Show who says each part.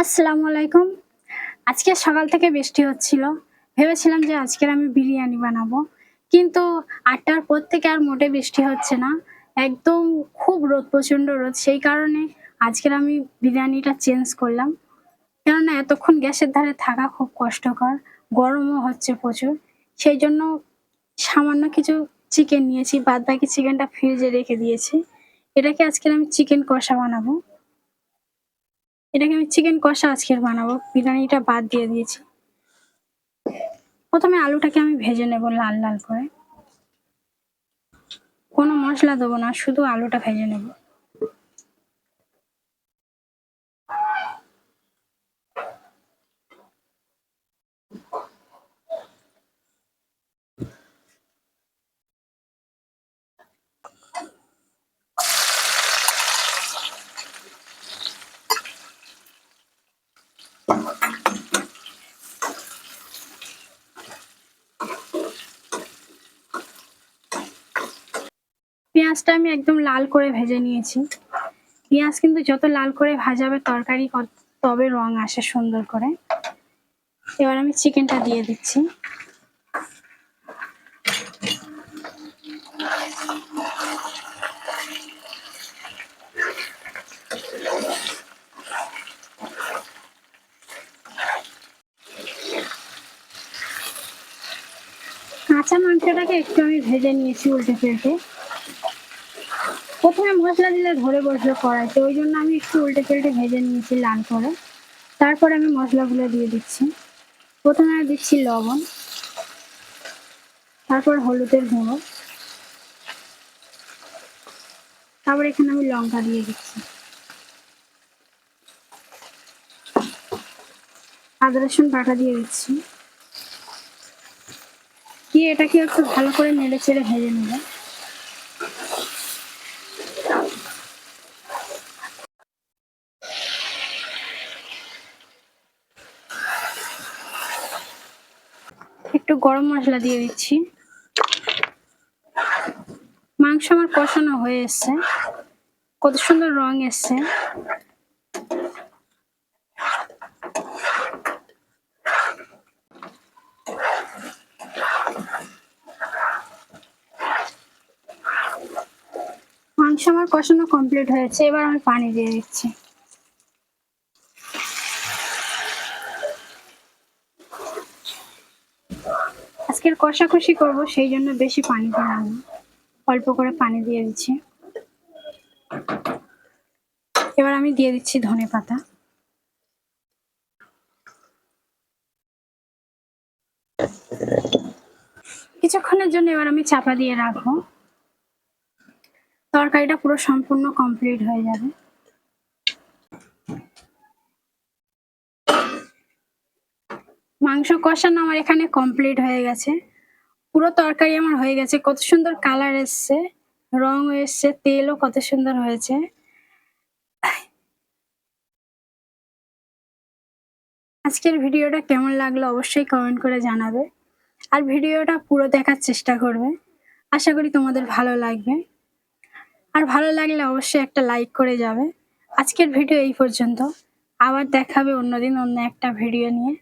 Speaker 1: আসসালামু আলাইকুম। আজকে সকাল থেকে বৃষ্টি হচ্ছিল। ভেবেছিলাম যে আজকের আমি বিরিয়ানি বানাবো। কিন্তু ৮ টার পর থেকে আর মোটে বৃষ্টি হচ্ছে না। একদম খুব রোদ, প্রচণ্ড রোদ। সেই কারণে আজকের আমি বিরিয়ানিটা চেঞ্জ করলাম। কেননা এতক্ষণ গ্যাসের ধারে থাকা খুব কষ্টকর। গরমও হচ্ছে প্রচুর। সেইজন্য সামান্য কিছু চিকেন নিয়েছি। বাদবাকি চিকেনটা ফ্রিজে রেখে দিয়েছি। এটাকে আজকের আমি চিকেন কষা বানাবো। এটাকে আমি চিকেন কষা আজকের বানাবো। বিরিয়ানিটা বাদ দিয়ে দিয়েছি। প্রথমে আলুটাকে আমি ভেজে নেব লাল, লাল করে। কোনো মসলা দেবো না, শুধু আলুটা ভেজে নেব। পেঁয়াজটা আমি একদম লাল করে ভেজে নিয়েছি। পেঁয়াজ কিন্তু যত লাল করে ভাজাবে তরকারি তবে রং আসে সুন্দর করে। এবার আমি চিকেনটা দিয়ে দিচ্ছি। কাঁচা মাংসটাকে একটু আমি ভেজে নিয়েছি উল্টে পাল্টে। প্রথমে মশলা দিলে ধরে বসবে কড়াইতে, ওই জন্য আমি একটু উল্টে পাল্টে ভেজে নিয়েছি লাল করে। তারপর আমি মশলাগুলো দিয়ে দিচ্ছি। প্রথমে আমি দিচ্ছি লবণ, তারপর হলুদের গুঁড়ো, তারপর এখানে আমি লঙ্কা দিয়ে দিচ্ছি। আদা রসুন বাটা দিয়ে দিচ্ছি। দিয়ে এটাকে একটু ভালো করে নেড়ে চেড়ে ভেজে নেব। একটু গরম মশলা দিয়ে দিচ্ছি। মাংস আমার কষানো হয়ে এসছে, কত সুন্দর রং এসছে। মাংস আমার কষানো কমপ্লিট হয়েছে, এবার আমি পানি দিয়ে দিচ্ছি। আজকের কষাকষি করব, সেই জন্য বেশি পানি দিলাম না, অল্প করে পানি দিয়ে দিচ্ছি। এবার আমি দিয়ে দিচ্ছি ধনেপাতা। কিছুক্ষণের জন্য এবার আমি চাপা দিয়ে রাখবো। তরকারিটা পুরো সম্পূর্ণ কমপ্লিট হয়ে যাবে। মাংস কষানো আমার এখানে কমপ্লিট হয়ে গেছে। পুরো তরকারি আমার হয়ে গেছে। কত সুন্দর কালার এসছে, রং এসছে, তেলও কত সুন্দর হয়েছে। আজকের ভিডিওটা কেমন লাগলো অবশ্যই কমেন্ট করে জানাবে। আর ভিডিওটা পুরো দেখার চেষ্টা করবে। আশা করি তোমাদের ভালো লাগবে। আর ভালো লাগলে অবশ্যই একটা লাইক করে যাবে। আজকের ভিডিও এই পর্যন্ত। আবার দেখা হবে অন্যদিন অন্য একটা ভিডিও নিয়ে।